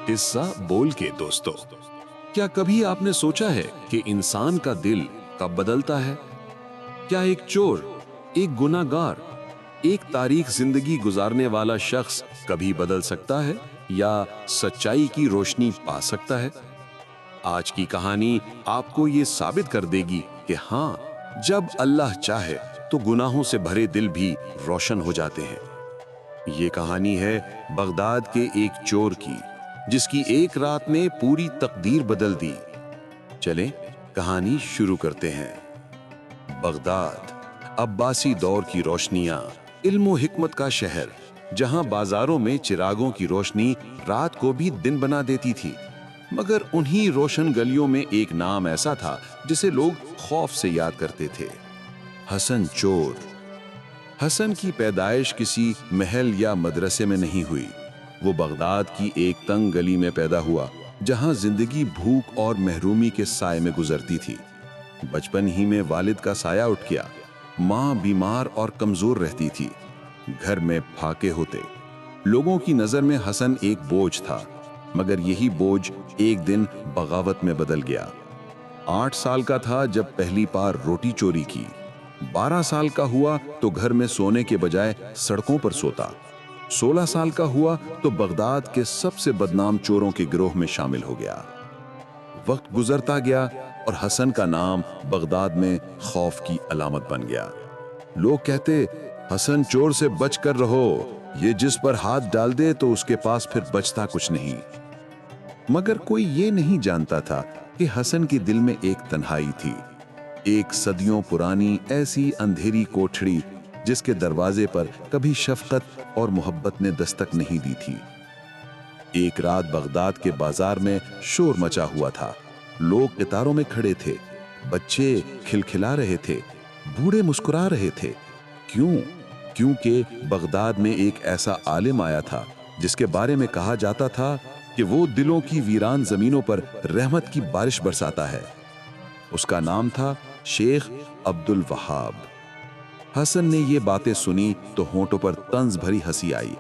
قصہ بول کے دوستو، کیا کبھی آپ نے سوچا ہے کہ انسان کا دل کب بدلتا ہے؟ کیا ایک چور، ایک گناہ گار، ایک تاریخ زندگی گزارنے والا شخص کبھی بدل سکتا ہے یا سچائی کی روشنی پا سکتا ہے؟ آج کی کہانی آپ کو یہ ثابت کر دے گی کہ ہاں، جب اللہ چاہے تو گناہوں سے بھرے دل بھی روشن ہو جاتے ہیں۔ یہ کہانی ہے بغداد کے ایک چور کی، جس کی ایک رات نے پوری تقدیر بدل دی۔ چلیں کہانی شروع کرتے ہیں۔ بغداد، عباسی دور کی روشنیاں، علم و حکمت کا شہر، جہاں بازاروں میں چراغوں کی روشنی رات کو بھی دن بنا دیتی تھی۔ مگر انہی روشن گلیوں میں ایک نام ایسا تھا جسے لوگ خوف سے یاد کرتے تھے: حسن چور۔ حسن کی پیدائش کسی محل یا مدرسے میں نہیں ہوئی۔ وہ بغداد کی ایک تنگ گلی میں پیدا ہوا، جہاں زندگی بھوک اور محرومی کے سائے میں گزرتی تھی۔ بچپن ہی میں والد کا سایہ اٹھ گیا، ماں بیمار اور کمزور رہتی تھی، گھر میں پھاکے ہوتے۔ لوگوں کی نظر میں حسن ایک بوجھ تھا، مگر یہی بوجھ ایک دن بغاوت میں بدل گیا۔ 8 سال کا تھا جب پہلی بار روٹی چوری کی، 12 سال کا ہوا تو گھر میں سونے کے بجائے سڑکوں پر سوتا، 16 سال کا ہوا تو بغداد کے سب سے بدنام چوروں کے گروہ میں شامل ہو گیا۔ وقت گزرتا گیا اور حسن کا نام بغداد میں خوف کی علامت بن گیا۔ لوگ کہتے، حسن چور سے بچ کر رہو، یہ جس پر ہاتھ ڈال دے تو اس کے پاس پھر بچتا کچھ نہیں۔ مگر کوئی یہ نہیں جانتا تھا کہ حسن کے دل میں ایک تنہائی تھی، ایک صدیوں پرانی ایسی اندھیری کوٹھڑی جس کے دروازے پر کبھی شفقت اور محبت نے دستک نہیں دی تھی۔ ایک رات بغداد کے بازار میں شور مچا ہوا تھا، لوگ قطاروں میں کھڑے تھے، بچے کھلکھلا رہے تھے، بوڑھے مسکرا رہے تھے۔ کیونکہ بغداد میں ایک ایسا عالم آیا تھا جس کے بارے میں کہا جاتا تھا کہ وہ دلوں کی ویران زمینوں پر رحمت کی بارش برساتا ہے۔ اس کا نام تھا شیخ عبد الوہاب۔ حسن نے یہ باتیں سنی تو ہونٹوں پر طنز بھری ہنسی آئی۔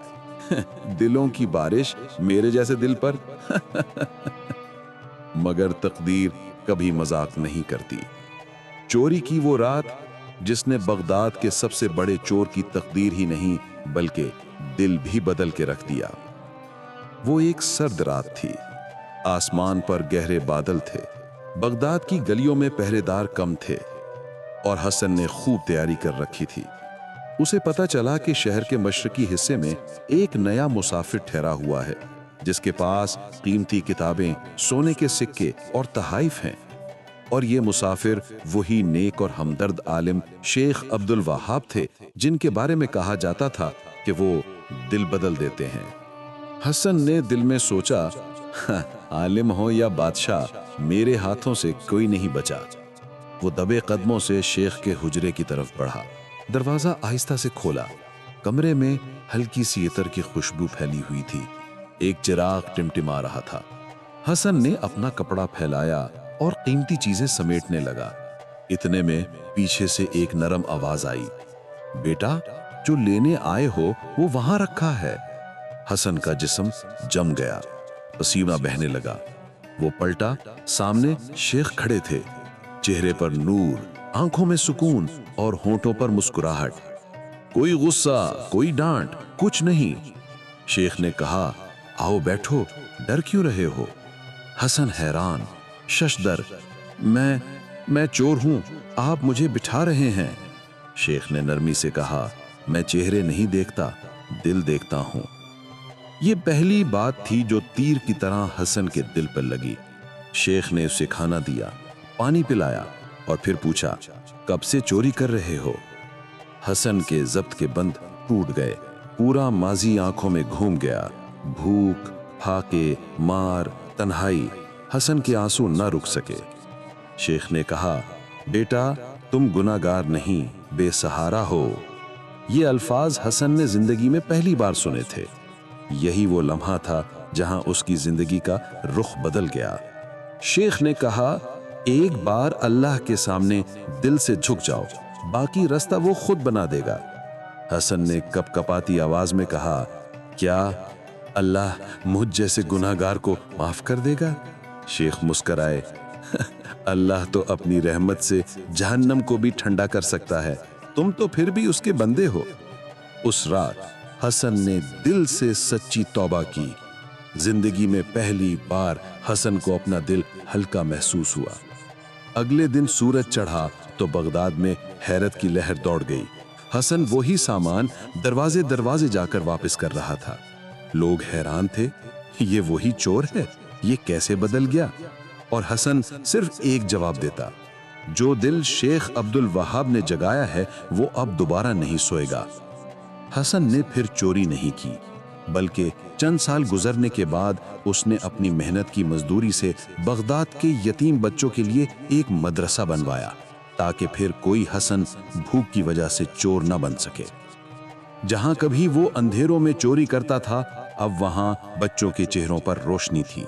دلوں کی بارش میرے جیسے دل پر؟ مگر تقدیر کبھی مذاق نہیں کرتی۔ چوری کی وہ رات جس نے بغداد کے سب سے بڑے چور کی تقدیر ہی نہیں بلکہ دل بھی بدل کے رکھ دیا۔ وہ ایک سرد رات تھی، آسمان پر گہرے بادل تھے، بغداد کی گلیوں میں پہرے دار کم تھے، اور حسن نے خوب تیاری کر رکھی تھی۔ اسے پتا چلا کہ شہر کے مشرقی حصے میں ایک نیا مسافر ٹھہرا ہوا ہے، جس کے پاس قیمتی کتابیں، سونے کے سکے اور تحائف ہیں۔ اور یہ مسافر وہی نیک اور ہمدرد عالم شیخ عبد الوہاب تھے جن کے بارے میں کہا جاتا تھا کہ وہ دل بدل دیتے ہیں۔ حسن نے دل میں سوچا، عالم ہو یا بادشاہ، میرے ہاتھوں سے کوئی نہیں بچا۔ وہ دبے قدموں سے شیخ کے حجرے کی طرف بڑھا، دروازہ آہستہ سے کھولا۔ کمرے میں ہلکی سی عطر کی خوشبو پھیلی ہوئی تھی، ایک چراغ ٹمٹما رہا تھا۔ حسن نے اپنا کپڑا پھیلایا اور قیمتی چیزیں سمیٹنے لگا۔ اتنے میں پیچھے سے ایک نرم آواز آئی، بیٹا، جو لینے آئے ہو وہ وہاں رکھا ہے۔ حسن کا جسم جم گیا، پسینہ بہنے لگا۔ وہ پلٹا، سامنے شیخ کھڑے تھے، چہرے پر نور، آنکھوں میں سکون اور ہونٹوں پر مسکراہٹ۔ کوئی غصہ، کوئی ڈانٹ، کچھ نہیں۔ شیخ نے کہا، آؤ بیٹھو، ڈر کیوں رہے ہو؟ حسن حیران، ششدر، میں چور ہوں، آپ مجھے بٹھا رہے ہیں۔ شیخ نے نرمی سے کہا، میں چہرے نہیں دیکھتا، دل دیکھتا ہوں۔ یہ پہلی بات تھی جو تیر کی طرح حسن کے دل پر لگی۔ شیخ نے اسے کھانا دیا، پانی پلایا اور پھر پوچھا، کب سے چوری کر رہے ہو؟ حسن کے ضبط کے بند ٹوٹ گئے، پورا ماضی آنکھوں میں گھوم گیا، بھوک، پھاکے، مار، تنہائی۔ حسن کے آنسو نہ رک سکے۔ شیخ نے کہا، بیٹا، تم گناہ گار نہیں، بے سہارا ہو۔ یہ الفاظ حسن نے زندگی میں پہلی بار سنے تھے۔ یہی وہ لمحہ تھا جہاں اس کی زندگی کا رخ بدل گیا۔ شیخ نے کہا، ایک بار اللہ کے سامنے دل سے جھک جاؤ، باقی راستہ وہ خود بنا دے گا۔ حسن نے کپ کپاتی آواز میں کہا، کیا اللہ مجھ جیسے گناہگار کو معاف کر دے گا؟ شیخ مسکرائے، اللہ تو اپنی رحمت سے جہنم کو بھی ٹھنڈا کر سکتا ہے، تم تو پھر بھی اس کے بندے ہو۔ اس رات حسن نے دل سے سچی توبہ کی۔ زندگی میں پہلی بار حسن کو اپنا دل ہلکا محسوس ہوا۔ اگلے دن سورج چڑھا تو بغداد میں حیرت کی لہر دوڑ گئی۔ حسن وہی سامان دروازے دروازے جا کر واپس کر رہا تھا۔ لوگ حیران تھے، یہ وہی چور ہے، یہ کیسے بدل گیا؟ اور حسن صرف ایک جواب دیتا، جو دل شیخ عبد الوہاب نے جگایا ہے وہ اب دوبارہ نہیں سوئے گا۔ حسن نے پھر چوری نہیں کی، بلکہ چند سال گزرنے کے بعد اس نے اپنی محنت کی مزدوری سے بغداد کے یتیم بچوں کے لیے ایک مدرسہ بنوایا، تاکہ پھر کوئی حسن بھوک کی وجہ سے چور نہ بن سکے۔ جہاں کبھی وہ اندھیروں میں چوری کرتا تھا، اب وہاں بچوں کے چہروں پر روشنی تھی۔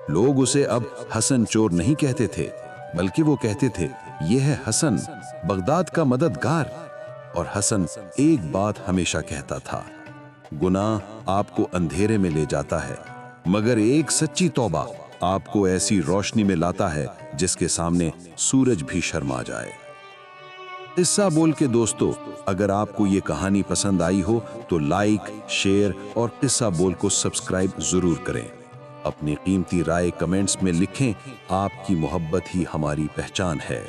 لوگ اسے اب حسن چور نہیں کہتے تھے، بلکہ وہ کہتے تھے، یہ ہے حسن، بغداد کا مددگار۔ اور حسن ایک بات ہمیشہ کہتا تھا، گناہ آپ کو اندھیرے میں لے جاتا ہے، مگر ایک سچی توبہ آپ کو ایسی روشنی میں لاتا ہے جس کے سامنے سورج بھی شرما جائے۔ قصہ بول کے دوستو، اگر آپ کو یہ کہانی پسند آئی ہو تو لائک، شیئر اور قصہ بول کو سبسکرائب ضرور کریں۔ اپنی قیمتی رائے کمنٹس میں لکھیں، آپ کی محبت ہی ہماری پہچان ہے۔